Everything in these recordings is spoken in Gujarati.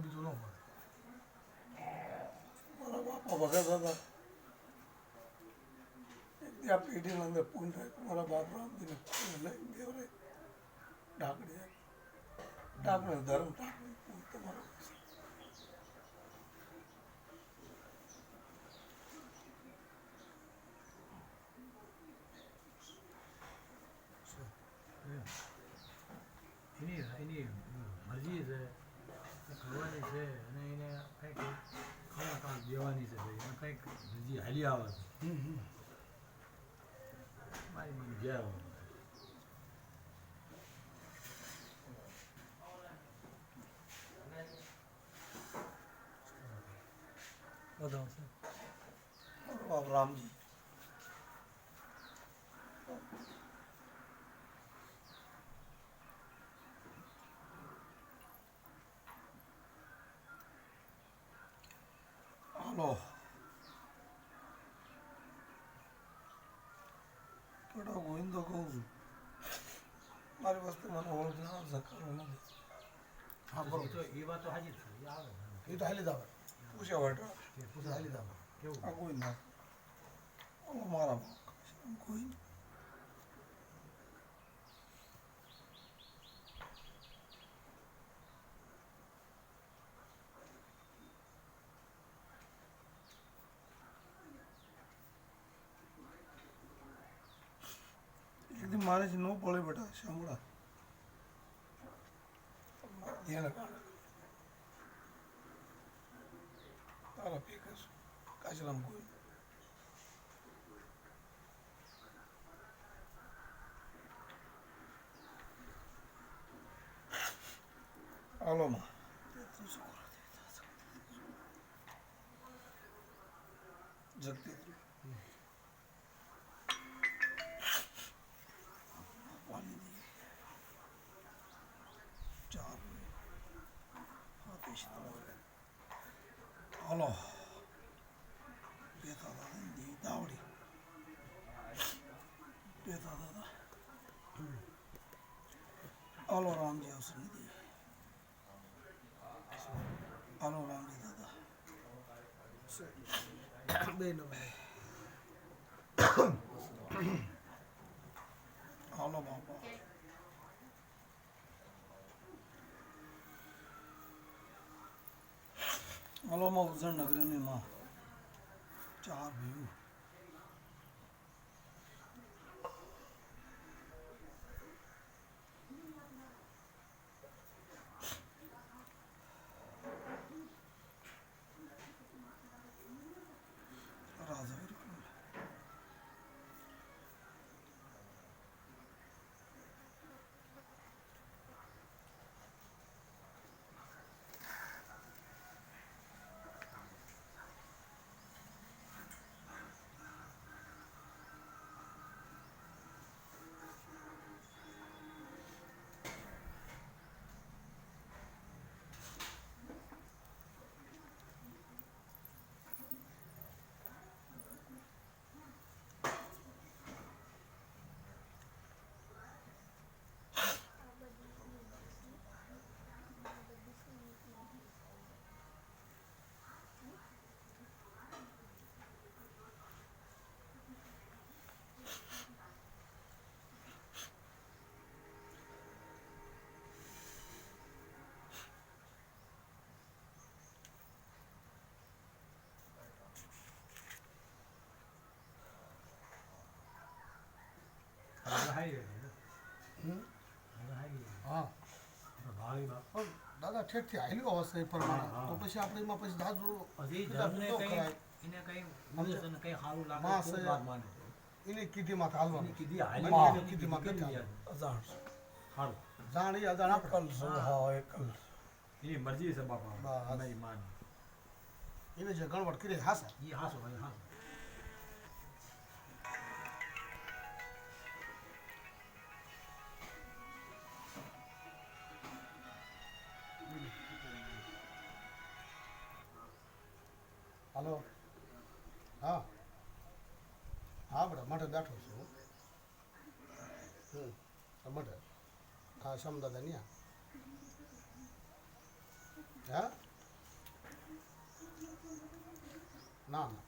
બીજું ન મળે. મારા બાપા ભગત હતા ત્યાં પેઢીની અંદર પૂન થાય મારા બાપ રામજીને લઈ દેવરે ઢાકડી ઢાકણી ધર્મ ઢાકણી પૂન તમારો એની મરજી છે કરવાની છે અને એને કંઈક ખાવા કાંક દેવાની છે ભાઈ એને કંઈક મરજી હાલી આવે છે મારી મને ગયા બતાવશે મારો બાપ રામજી હાલો થોડા ગોવિંદો કહું છું મારી વસ્તુ મને ઓળખના સકારો નથી હા બરોબર એ વાત તો હાજી છે એ આવે એ તો હાલી જ આવે પૂછ્યા વાટા પૂછા હાલી જ આવે કેવું આ કોઈ ના મારા બાપ કોઈ એકદમ મારે છે નો પડે બેટા સાંભળા ધ્યાન કાઢ તારા ફેકસ કાચરામ કોઈ હાલો માં જગતી પાણી દઈએ ચાર હાલો બેતા દાદા દી દાવડી બેતા દાદા હાલો રામજી આવશે નથી હાલો રામજી દાદા બે નંબર હાલો બાપા હાલો માં ઉજણ નગરીની માં ચાર ભીયું રાજા હા પણ દાદા ઠેઠથી હાલ્યો હશે એ પ્રમાણે તો પછી આપણે એમાં પછી દાદુ માસ એની કીધીમાં હાલવાનું કીધીમાં અજાણ જાણ એ અજાણ આપણે એકલ હા એકલ એની મરજી છે બાપા મારી માન એને જે ગણવટ કરી હાસે એ હાસો ભાઈ હાસો હાલો હા હા બેટા માટે બેઠો છું માટે હા સમદાદા ન્યા હા ના ના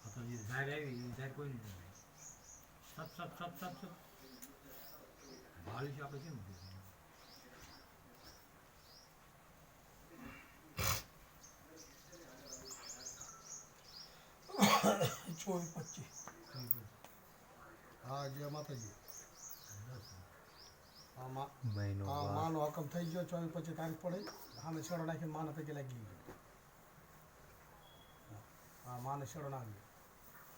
તો જે ઝાડ આવી એ ઝાડ કોઈ નહીં થાય. સપ સપ સપ સપ સપ ભાવ્યું છે આપણે કેમ કીધું? 24-25 હા જય માતાજી હા મહિનો હા વાર. માનો હકમ થઈ ગયો 24-25 તારીખ પડે આને શેડો નાખીને માને પૈકી લાગી ગયો હા માને શેડો નાખી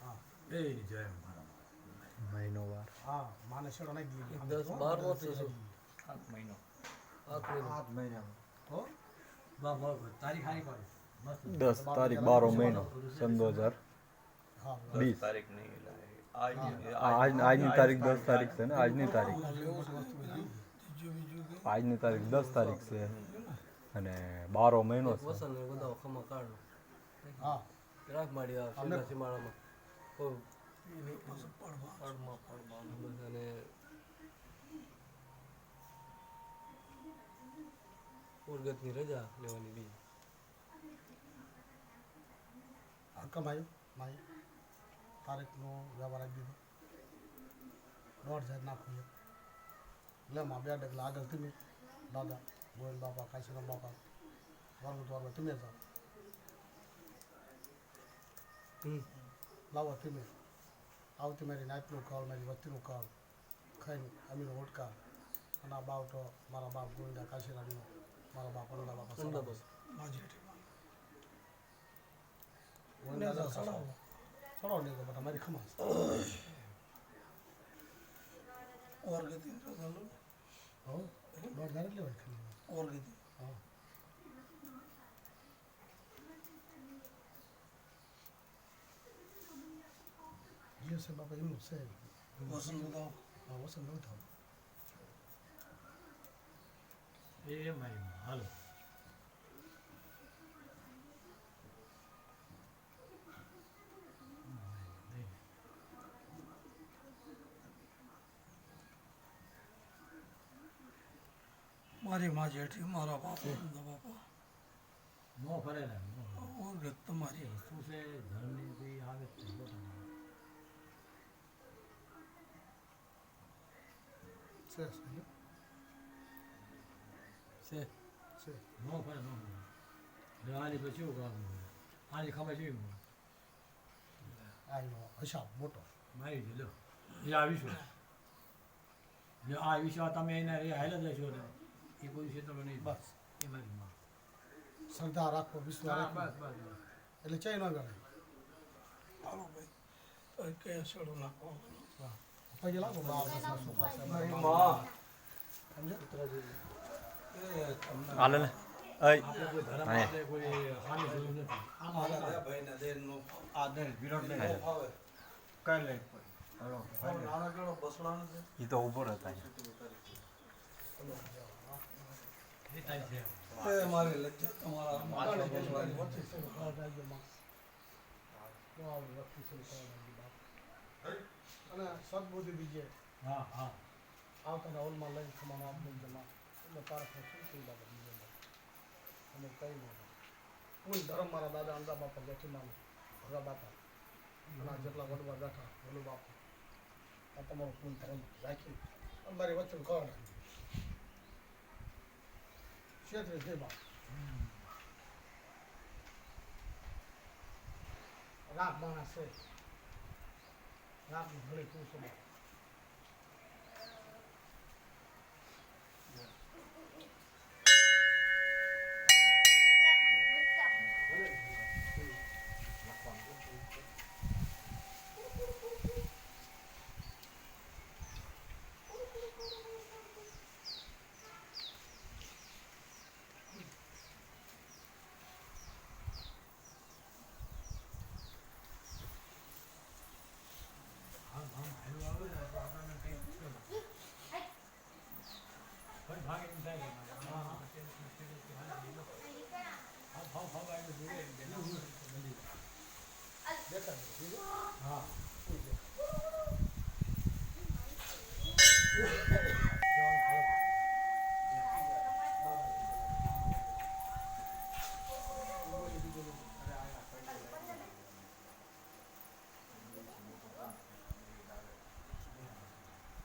હા એ જય મારા મહિનો વાર. હા માને શેડો નાખી ગયો 10-12 થઈ છે. મહિનો હો તારીખ હારી પાડી મસ્ત 10 તારીખ 12 મહિનો સન 2020. હા તારીખ નહીં આજની તારીખ 10 તારીખ છે ને આજની તારીખ બીજું કે આજની તારીખ 10 તારીખ છે અને 12 મહિનો છે. વસન ને બધા ખમા કાઢો હા રાખ માડી આ સીધા સીમાડામાં કોઈ એને પાછું પડવા પડમાં બસ અને ઉર્ગતની રજા લેવાની બી હકમ આવ્યો માય તારીખનો વ્યવહાર આપી દીધો 1.5 નાખું લે માં 2 ડગલા આગળ તમે દાદા ગોયલ બાપા કાશીરામ બાપા વર્ગ તમે જાઓ લાવો તમે આવતી મારી નાતનું કાળ મારી વસ્તીનું કાળ ખાઈને અમીનો ઓટકા અને આ બાવટો મારા બાપ ગોવિંદા કાશીરામનો મારા બાપ અંડા બાપા અંડા બસ માજી ગોવિંદા સડાવો નહીં તો બધા મારી ખમાસ ઓર્ગેથી રજા લો હો 1.5 લેવાય ખાલી ઓર્ગેથી હા જીઓ છે બાપા એમનું છે વસંત બતાવો હા વસંત ન થાવ એ મારી હાલો મારી માં જેઠી મારા બાપા બાપા નો ફરેલા ઓર્ગેત તમારી શું છે ઘરની બી આવે જ છે પોતાની. છે છે છે નો ફરે નો ફરે એટલે આની પછી શું કરવાનું આની ખબર છે આ એનો હિસાબ મોટો મારી છે લો એ આવીશું જો આ વિશે તમે એને એ હાલ જ લેશો ને એ કોઈ ક્ષેત્ર નહીં બસ એ મારી માં શ્રદ્ધા રાખો વિશ્વાસ હા રાખો બસ બસ એટલે ચઈ ન ગણાય હાલો ભાઈ તો કે સડો નાખો પગે લાગો બાપ દસના સુખા છે સમજે એ તમને હાલે ને અય આપણે કોઈ ધર્મ હા. માટે કોઈ હાનિ જરૂર નથી આમ મારા ભાઈના દેરનો ફાવે નાના કેળો બસડાનો છે એ તો ઉભો રહેતા એ થાય છે એ મારી લજ્જા તમારા માથા બસડાની અને સદબુદ્ધિ દીજે હા હા આવતાના હોલમાં લઈને તમારા આપને જમા એટલે તારખને શું થઈ બાબત બીજે અને કઈ ન હું ધર્મ મારા દાદા અંદા બાપા જેઠી માને ભગા બાપા અને આ જેટલા વડવા બેઠા ભોલુ બાપા આ તમારું પૂન ધર્મ રાખી અમારી વચ્ચે કર ક્ષેત્રે જય બાપ રાખ માણસ છે રાખનું ઘડી તું છે બાપ આમ હાલું આવે ને તો આપણને કંઈ છે નહીં. પણ ભાગે એમ થાય કે હા હા ભાવ ભાવ આવ્યો જોઈએ દેખાય